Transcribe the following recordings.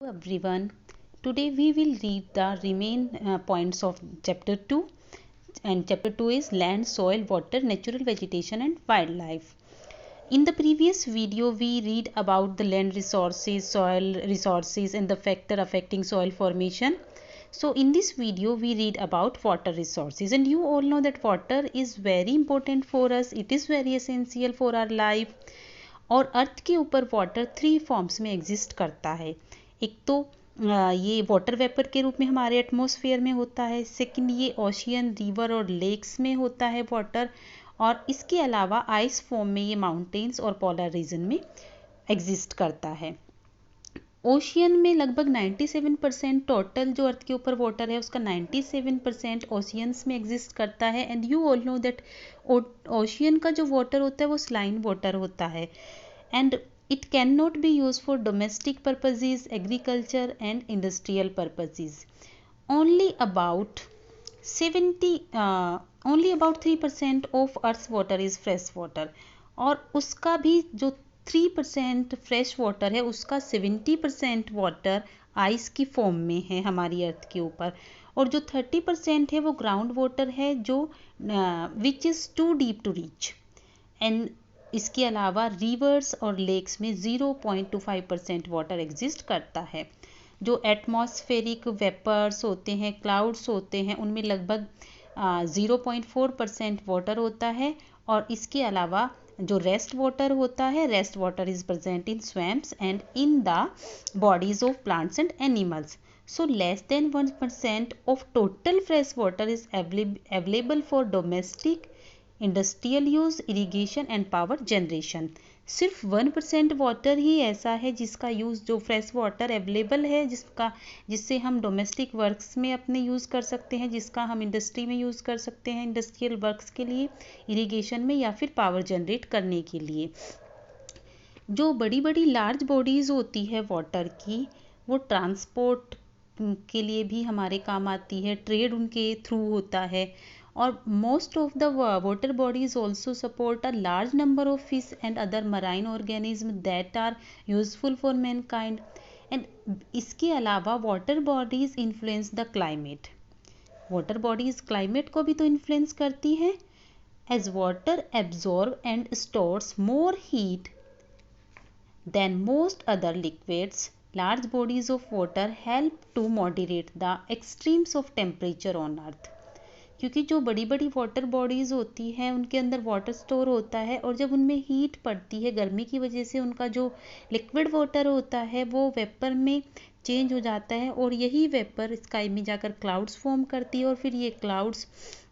Everyone. Today we will read the remain points of chapter 2, and chapter 2 is land, soil, water, natural vegetation and wildlife. In the previous video we read about the land resources, soil resources and the factor affecting soil formation. So in this video we read about water resources, and you all know that water is very important for us. It is very essential for our life. और अर्थ के ऊपर water 3 forms में exist करता है। एक तो ये water vapour के रूप में हमारे एटमॉस्फेयर में होता है। सेकंड, ये ओशियन, रिवर और लेक्स में होता है वाटर, और इसके अलावा आइस फॉर्म में ये माउंटेन्स और पोलर रीजन में एग्जिस्ट करता है। ओशियन में लगभग 97% टोटल जो अर्थ के ऊपर वाटर है उसका 97% ओशियंस में एग्जिस्ट करता है। And you all know that ocean का जो वाटर होता है वो स्लाइन वाटर होता है, and it cannot be used for domestic purposes, agriculture and industrial purposes. Only about 3% of earth's water is fresh water, और उसका भी जो 3% फ्रेश वाटर है उसका 70% वाटर आइस की फॉर्म में है हमारी अर्थ के ऊपर, और जो 30% है वो ग्राउंड वाटर है जो which is too deep to reach. And इसके अलावा रिवर्स और लेक्स में 0.25% वाटर एग्जिस्ट करता है। जो एटमॉस्फेरिक वेपर्स होते हैं, क्लाउड्स होते हैं, उनमें लगभग 0.4% वाटर होता है, और इसके अलावा जो रेस्ट वाटर होता है, rest water is present in swamps and in the bodies of plants and animals. So less than 1% of total fresh water is available for domestic, industrial use, irrigation and power generation. सिर्फ 1% water ही ऐसा है जिसका use, जो fresh water available है, जिससे हम domestic works में अपने यूज़ कर सकते हैं, जिसका हम इंडस्ट्री में यूज़ कर सकते हैं, इंडस्ट्रियल वर्क्स के लिए, इरिगेशन में, या फिर पावर जनरेट करने के लिए. जो बड़ी बड़ी लार्ज बॉडीज़ होती है वाटर की, वो ट्रांसपोर्ट के लिए भी हमारे काम आती है, ट्रेड उनके थ्रू होता है, और most of the water bodies also support a large number of fish and other marine organisms that are useful for mankind. and इसके अलावा water bodies influence the climate. water bodies climate को भी तो influence करती हैं, as water absorb and stores more heat than most other liquids. Large bodies of water help to moderate the extremes of temperature on earth. क्योंकि जो बड़ी बड़ी water bodies होती हैं उनके अंदर वाटर स्टोर होता है, और जब उनमें हीट पड़ती है गर्मी की वजह से, उनका जो लिक्विड वाटर होता है वो वेपर में चेंज हो जाता है, और यही वेपर स्काई में जाकर क्लाउड्स फॉर्म करती है, और फिर ये क्लाउड्स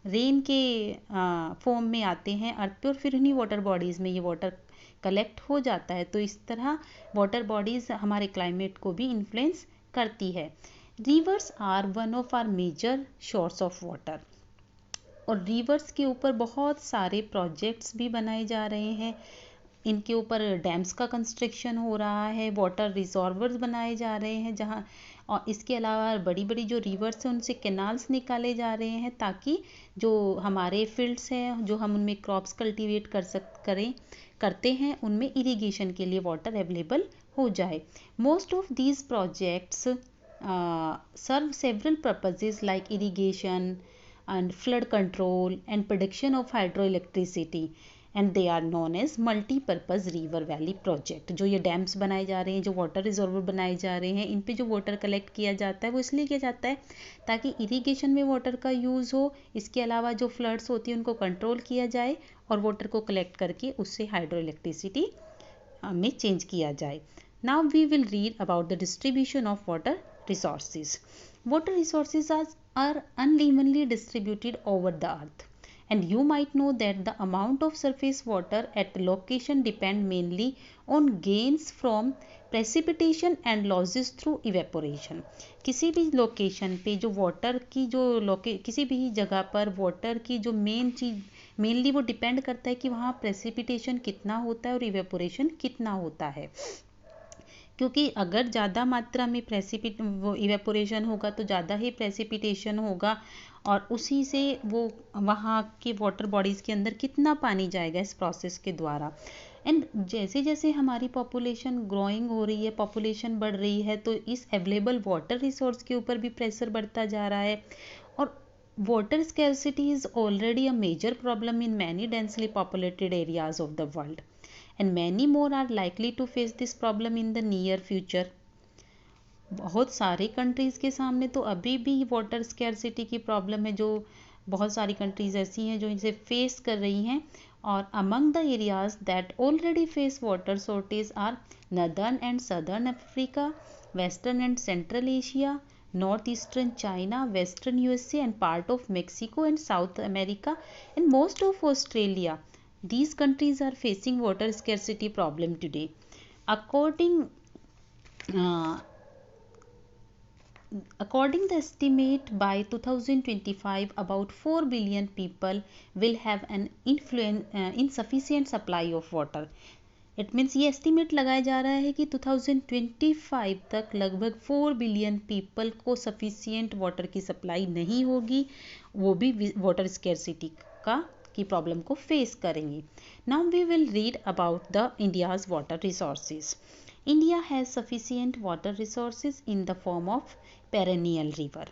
रेन के फॉर्म में आते हैं अर्थ पे, और फिर उन्हीं वाटर बॉडीज़ में ये वाटर कलेक्ट हो जाता है. तो इस तरह वाटर बॉडीज़ हमारे क्लाइमेट को भी इन्फ्लुएंस करती है. Rivers are one of our major source of water, और रिवर्स के ऊपर बहुत सारे प्रोजेक्ट्स भी बनाए जा रहे हैं. इनके ऊपर डैम्स का कंस्ट्रक्शन हो रहा है, वाटर रिजर्वर्स बनाए जा रहे हैं जहाँ, और इसके अलावा बड़ी बड़ी जो रिवर्स हैं उनसे कैनाल्स निकाले जा रहे हैं, ताकि जो हमारे फील्ड्स हैं जो हम उनमें क्रॉप्स कल्टीवेट करते हैं उनमें इरिगेशन के लिए वाटर अवेलेबल हो जाए. Most of these projects serve several purposes like irrigation and flood control and production of hydroelectricity, and they are known as multi-purpose river valley project. जो ये डैम्स बनाए जा रहे हैं, जो वाटर रिजर्वर बनाए जा रहे हैं, इन पे जो वाटर कलेक्ट किया जाता है वो इसलिए किया जाता है ताकि इरिगेशन में वाटर का यूज़ हो. इसके अलावा जो फ्लड्स होती है उनको कंट्रोल किया जाए, और वाटर को कलेक्ट करके उससे हाइड्रो इलेक्ट्रिसिटी में चेंज किया जाए. Now we will read about the distribution of water resources. Water resources are unevenly distributed over the earth, and you might know that the amount of surface water at location depend mainly on gains from precipitation and losses through evaporation. किसी भी location पे जो water की किसी भी जगह पर water की जो मेनली वो डिपेंड करता है कि वहाँ प्रेसिपिटेशन कितना होता है और इवेपोरेशन कितना होता है. क्योंकि अगर ज़्यादा मात्रा में इवेपोरेशन होगा तो ज़्यादा ही प्रेसिपिटेशन होगा, और उसी से वो वहाँ के वाटर बॉडीज़ के अंदर कितना पानी जाएगा इस प्रोसेस के द्वारा. एंड जैसे जैसे हमारी पॉपुलेशन ग्रोइंग हो रही है, पॉपुलेशन बढ़ रही है, तो इस अवेलेबल वाटर रिसोर्स के ऊपर भी प्रेशर बढ़ता जा रहा है। और water scarcity is already a major problem in many densely populated areas of the world, and many more are likely to face this problem in the near future. बहुत सारे कंट्रीज़ के सामने तो अभी भी वाटर स्कैरसिटी की problem है, जो बहुत सारी कंट्रीज़ ऐसी हैं जो इसे फेस कर रही हैं। और among the areas that already face water shortage are northern and southern Africa, western and central Asia, north eastern China, western USA and part of Mexico and South America and most of Australia. These countries are facing water scarcity problem today. According the estimate, by 2025 about 4 billion people will have an insufficient supply of water. It means ये estimate लगाया जा रहा है कि 2025 तक लगभग 4 billion people को sufficient water की सप्लाई नहीं होगी, वो भी water scarcity की प्रॉब्लम को फेस करेंगे. Now we will read about the India's water resources. India has sufficient water resources in the form of perennial river,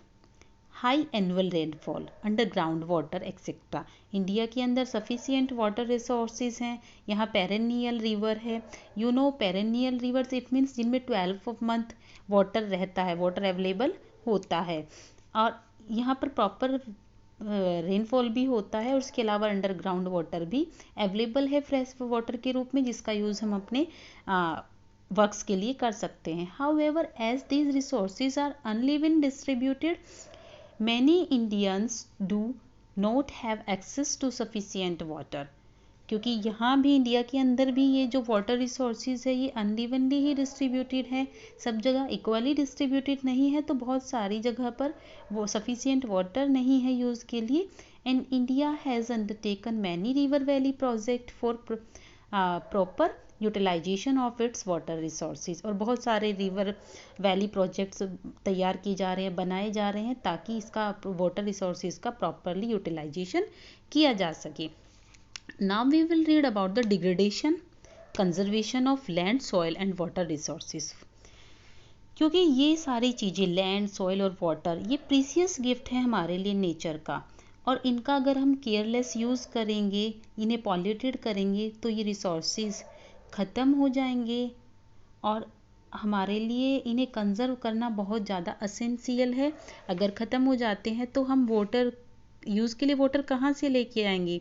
high annual rainfall, underground water etc. India के अंदर sufficient water resources हैं. यहाँ perennial river है. You know perennial rivers it means जिनमें 12 month water रहता है, water available होता है. और यहाँ पर proper रेनफॉल भी होता है, और उसके अलावा अंडरग्राउंड वाटर भी अवेलेबल है फ्रेश वाटर के रूप में, जिसका यूज़ हम अपने वर्क्स के लिए कर सकते हैं. However as these resources are uneven distributed, many Indians do not have access to sufficient water. क्योंकि यहाँ भी इंडिया के अंदर भी ये जो वाटर रिसोर्सेज है ये अनइवनली ही डिस्ट्रीब्यूटेड है, सब जगह इक्वली डिस्ट्रीब्यूटेड नहीं है, तो बहुत सारी जगह पर वो सफिशिएंट वाटर नहीं है यूज़ के लिए. And India has undertaken many river valley project for proper utilisation of its water resources. और बहुत सारे रिवर वैली प्रोजेक्ट्स तैयार किए जा रहे हैं, बनाए जा रहे हैं, ताकि इसका वाटर रिसोर्सेज का प्रॉपरली यूटिलाइजेशन किया जा सके. Now we will read about the degradation, conservation of land, soil and water resources. क्योंकि ये सारी चीज़ें लैंड, सॉइल और वाटर ये प्रीसियस गिफ्ट है हमारे लिए नेचर का, और इनका अगर हम केयरलेस यूज़ करेंगे, इन्हें पॉल्यूटेड करेंगे, तो ये रिसोर्सेज ख़त्म हो जाएंगे. और हमारे लिए इन्हें कंजर्व करना बहुत ज़्यादा असेंशियल है. अगर ख़त्म हो जाते हैं तो हम वाटर यूज़ के लिए वाटर कहाँ से लेके आएंगे,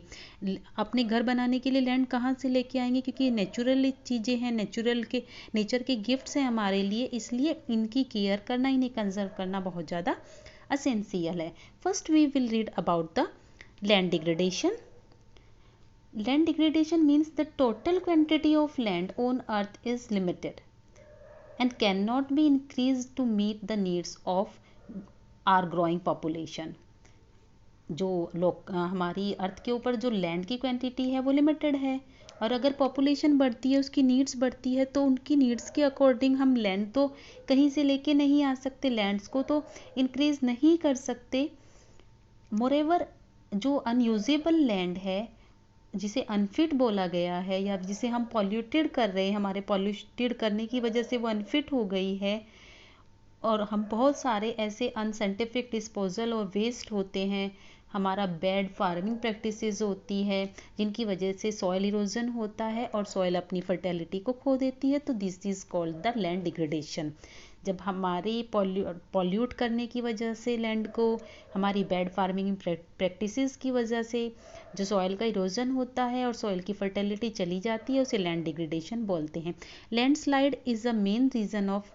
अपने घर बनाने के लिए लैंड कहाँ से लेके आएंगे, क्योंकि नेचुरल चीज़ें हैं, नेचर के गिफ्ट्स हैं हमारे लिए, इसलिए इनकी केयर करना, इन्हें कंजर्व करना बहुत ज़्यादा असेंशियल है. First we will read about the land degradation. Land degradation means the total quantity of land on earth is limited and can not be increase to meet the needs of our growing population. जो हमारी अर्थ के ऊपर जो land की quantity है वो limited है, और अगर पॉपुलेशन बढ़ती है, उसकी नीड्स बढ़ती है, तो उनकी नीड्स के अकॉर्डिंग हम लैंड तो कहीं से लेके नहीं आ सकते, लैंड्स को तो इंक्रीज नहीं कर सकते. मोरेवर जो अनयूजेबल लैंड है, जिसे अनफिट बोला गया है, या जिसे हम पॉल्यूटेड कर रहे हैं, हमारे पॉल्यूटेड करने की वजह से वो अनफिट हो गई है, और हम बहुत सारे ऐसे अनसाइंटिफिक डिस्पोजल और वेस्ट होते हैं, हमारा बैड फार्मिंग प्रैक्टिसेस होती है, जिनकी वजह से सॉइल इरोजन होता है और सॉइल अपनी फर्टिलिटी को खो देती है, तो this is called the land degradation. जब हमारी पॉल्यूट करने की वजह से लैंड को, हमारी बैड फार्मिंग प्रैक्टिसेस की वजह से जो सॉइल का इरोजन होता है और सॉइल की फर्टिलिटी चली जाती है, उसे लैंड डिग्रेडेशन बोलते हैं. Landslide is the main reason of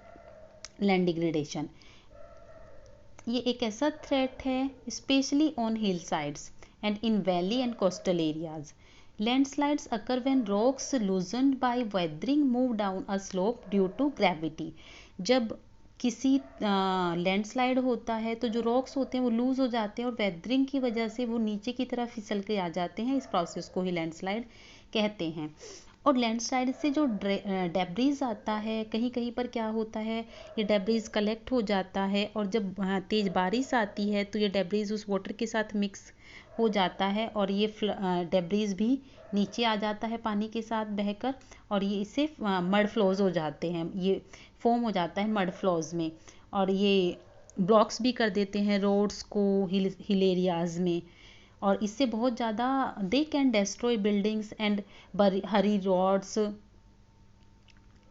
land degradation. ये एक ऐसा थ्रेट है specially on hill sides and in valley and coastal areas. Landslides occur when rocks loosened by weathering move down a slope due to gravity. जब किसी landslide होता है तो जो रॉक्स होते हैं वो लूज हो जाते हैं, और वेदरिंग की वजह से वो नीचे की तरफ फिसल के आ जाते हैं. इस प्रोसेस को ही लैंडस्लाइड कहते हैं. और लैंडस्लाइड से जो डेब्रीज आता है, कहीं कहीं पर क्या होता है, ये डेब्रीज कलेक्ट हो जाता है, और जब तेज़ बारिश आती है तो ये डेब्रीज उस वाटर के साथ मिक्स हो जाता है और ये डेब्रीज भी नीचे आ जाता है पानी के साथ बहकर, और ये इससे मड फ्लोज हो जाते हैं, ये फॉर्म हो जाता है मड फ्लोज में, और ये ब्लॉक्स भी कर देते हैं रोड्स को हिल एरियाज में, और इससे बहुत ज़्यादा they can destroy buildings and hurry roads,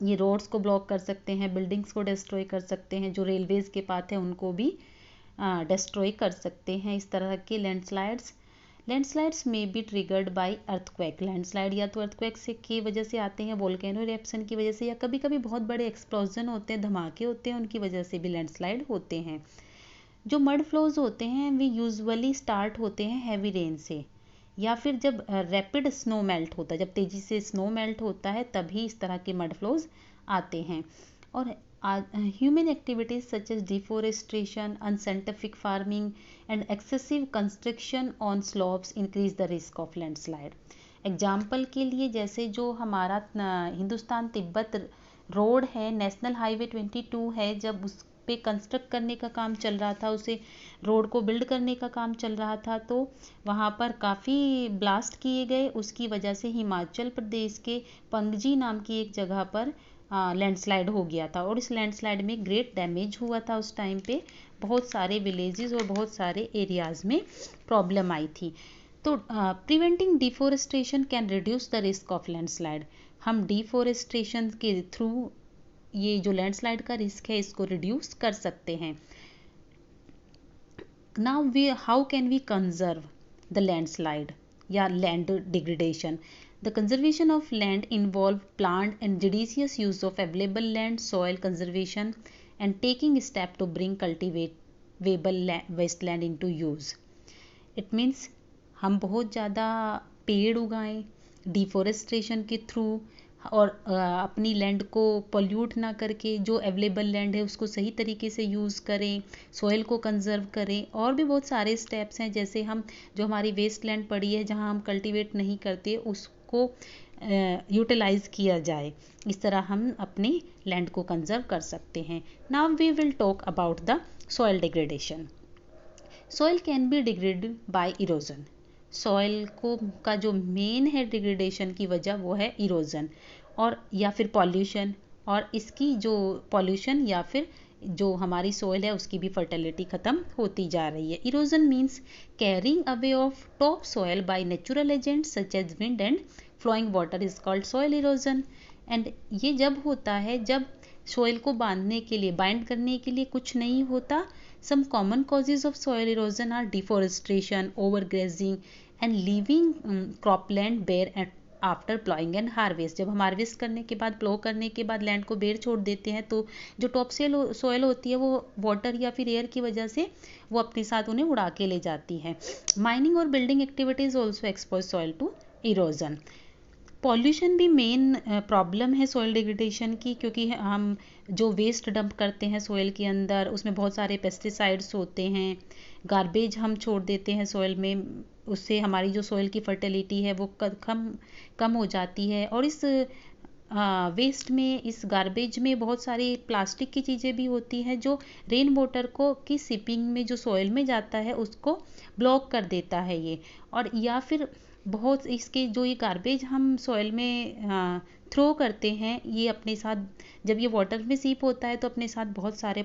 ये रोड्स को ब्लॉक कर सकते हैं, बिल्डिंग्स को डिस्ट्रॉय कर सकते हैं, जो रेलवेज़ के पाथ है उनको भी डिस्ट्रॉय कर सकते हैं। इस तरह के लैंडस्लाइड्स में B triggered by earthquake. Landslide या तो अर्थक्वेक से की वजह से आते हैं, वोल्केनो इरप्शन की वजह से, या कभी कभी बहुत बड़े एक्सप्लोजन होते हैं, धमाके होते हैं, उनकी वजह से भी लैंडस्लाइड होते हैं। जो मड फ्लोज होते हैं वे यूजुअली स्टार्ट होते हैं हैवी रेन से, या फिर जब रैपिड स्नो मेल्ट होता है, जब तेज़ी से स्नो मेल्ट होता है तभी इस तरह के मड फ्लोज आते हैं। और human activities such as deforestation, unscientific farming and excessive construction on slopes increase the risk of landslide. Example के लिए जैसे जो हमारा हिंदुस्तान तिब्बत रोड है, नेशनल हाईवे 22 है, जब उस पे कंस्ट्रक्ट करने का काम चल रहा था, उसे रोड को बिल्ड करने का काम चल रहा था, तो वहाँ पर काफ़ी ब्लास्ट किए गए। उसकी वजह से हिमाचल प्रदेश के पंगजी नाम की एक जगह पर लैंडस्लाइड हो गया था, और इस लैंडस्लाइड में ग्रेट डैमेज हुआ था। उस टाइम पे बहुत सारे विलेजेस और बहुत सारे एरियाज़ में प्रॉब्लम आई थी। तो preventing deforestation can reduce the risk of landslide. हम डिफोरेस्टेशन के थ्रू ये जो लैंडस्लाइड का रिस्क है इसको रिड्यूस कर सकते हैं। Now we how can we conserve the landslide या land degradation. The conservation of land involve planned and judicious use of available land, soil conservation and taking step to bring cultivable wasteland into use. It means हम बहुत ज़्यादा पेड़ उगाएं deforestation के through, और अपनी land को पोल्यूट ना करके जो अवेलेबल लैंड है उसको सही तरीके से यूज़ करें, सॉइल को कंजर्व करें। और भी बहुत सारे स्टेप्स हैं, जैसे हम जो हमारी वेस्ट लैंड पड़ी है जहां हम कल्टीवेट नहीं करते उसको यूटिलाइज किया जाए। इस तरह हम अपनी लैंड को कंजर्व कर सकते हैं। Now we will talk about the soil degradation. Soil can be degraded by erosion. Soil को का जो मेन है डिग्रेडेशन की वजह वो है इरोजन और या फिर पॉल्यूशन, और इसकी जो पॉल्यूशन या फिर जो हमारी सॉइल है उसकी भी फर्टिलिटी ख़त्म होती जा रही है। Erosion means carrying away of top soil by natural agents such as wind and flowing water is called soil erosion. And ये जब होता है जब सॉइल को बांधने के लिए, बाइंड करने के लिए कुछ नहीं होता। Some common causes of soil erosion are deforestation, overgrazing and leaving cropland bare after ploughing and harvest. जब हम हार्वेस्ट करने के बाद, प्लो करने के बाद लैंड को बेर छोड़ देते हैं तो जो टॉप सोयल होती है वो वाटर या फिर एयर की वजह से वो अपने साथ उन्हें उड़ा के ले जाती है। माइनिंग और building activities also expose soil to erosion. Pollution भी मेन प्रॉब्लम है सॉइल डिग्रेडेशन की, क्योंकि हम जो वेस्ट डंप करते हैं सॉइल के अंदर उसमें बहुत सारे पेस्टिसाइड्स होते हैं, गार्बेज हम छोड़ देते हैं सॉइल में, उससे हमारी जो सॉइल की फर्टिलिटी है वो कम हो जाती है। और इस वेस्ट में, इस गार्बेज में बहुत सारी प्लास्टिक की चीज़ें भी होती हैं जो रेन वाटर को की सिपिंग में जो सॉइल में जाता है उसको ब्लॉक कर देता है ये। और या फिर बहुत इसके जो ये गार्बेज हम सॉइल में थ्रो करते हैं, ये अपने साथ जब ये वाटर में सीप होता है तो अपने साथ बहुत सारे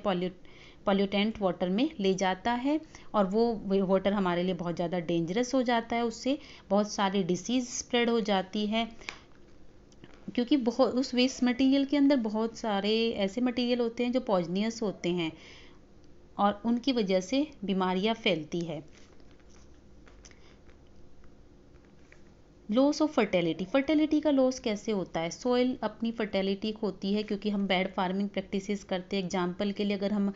पॉल्यूटेंट वाटर में ले जाता है, और वो वाटर हमारे लिए बहुत ज़्यादा डेंजरस हो जाता है। उससे बहुत सारी डिसीज़ स्प्रेड हो जाती है, क्योंकि बहुत उस वेस्ट मटेरियल के अंदर बहुत सारे ऐसे मटेरियल होते हैं जो पॉइजनियस होते हैं और उनकी वजह से बीमारियां फैलती है। Loss of fertility. फर्टिलिटी का लॉस कैसे होता है? सॉइल अपनी फर्टिलिटी खोती है क्योंकि हम बैड फार्मिंग प्रैक्टिसेस करते हैं। एग्जांपल के लिए अगर हम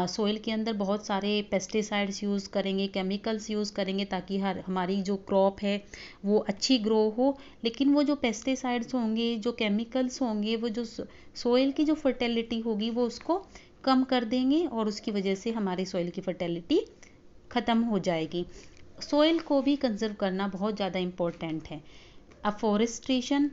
सॉइल के अंदर बहुत सारे पेस्टिसाइड्स यूज़ करेंगे, केमिकल्स यूज़ करेंगे ताकि हमारी जो क्रॉप है वो अच्छी ग्रो हो, लेकिन वो जो पेस्टिसाइड्स होंगे, जो केमिकल्स होंगे, वो जो सॉइल की जो फर्टिलिटी होगी वो उसको कम कर देंगे और उसकी वजह से हमारी सॉइल की फर्टिलिटी ख़त्म हो जाएगी। सॉइल को भी कंजर्व करना बहुत ज़्यादा इम्पोर्टेंट है। Afforestation,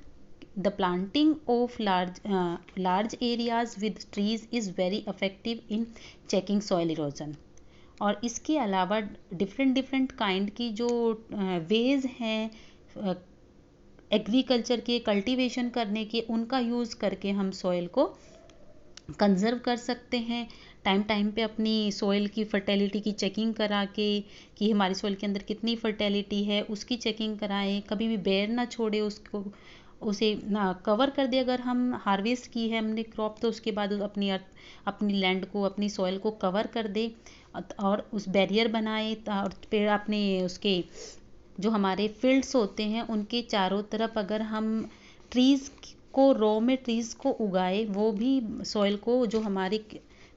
the planting of large areas with trees is very effective in checking soil erosion. और इसके अलावा डिफरेंट डिफरेंट काइंड की जो वेज हैं एग्रीकल्चर के, कल्टीवेशन करने के, उनका यूज़ करके हम सॉइल को कंजर्व कर सकते हैं। टाइम टाइम पे अपनी सॉइल की फर्टेलिटी की चेकिंग करा के कि हमारी सॉइल के अंदर कितनी फर्टेलिटी है उसकी चेकिंग कराएं। कभी भी बेर ना छोड़े उसको, उसे ना कवर कर दे। अगर हम हार्वेस्ट की है हमने क्रॉप तो उसके बाद अपनी लैंड को, अपनी सॉइल को कवर कर दे और उस बैरियर बनाए। और फिर अपने उसके जो हमारे फील्ड्स होते हैं उनके चारों तरफ अगर हम ट्रीज़ को, रॉ में ट्रीज़ को उगाए, वो भी सॉइल को, जो हमारी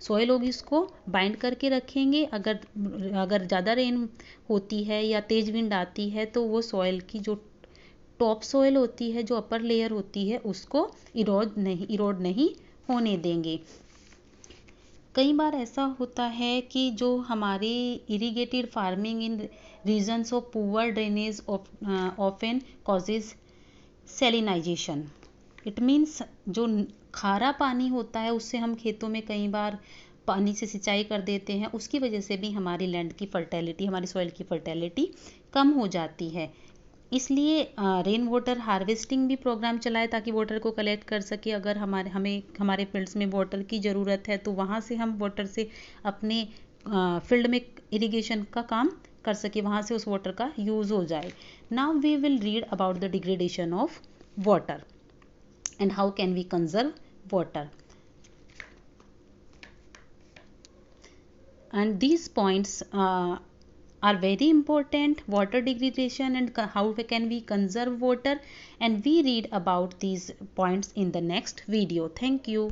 सॉइल होगी उसको बाइंड करके रखेंगे। अगर ज़्यादा रेन होती है या तेज़ विंड आती है तो वो सॉइल की जो टॉप सॉइल होती है, जो अपर लेयर होती है, उसको इरोड नहीं होने देंगे। कई बार ऐसा होता है कि जो हमारे irrigated farming in regions of poor drainage often causes salinization. It means जो खारा पानी होता है उससे हम खेतों में कई बार पानी से सिंचाई कर देते हैं, उसकी वजह से भी हमारी लैंड की फर्टेलिटी, हमारी सॉइल की फर्टेलिटी कम हो जाती है। इसलिए रेन वाटर हार्वेस्टिंग भी प्रोग्राम चलाए ताकि वाटर को कलेक्ट कर सके। अगर हमारे फील्ड्स में वाटर की ज़रूरत है तो वहाँ से हम वाटर से अपने फील्ड में इरिगेशन का काम कर सके, वहाँ से उस वाटर का यूज़ हो जाए। Now we will read about the degradation of water and how can we conserve water, and these points are very important: water degradation and how can we conserve water, and we read about these points in the next video. Thank you.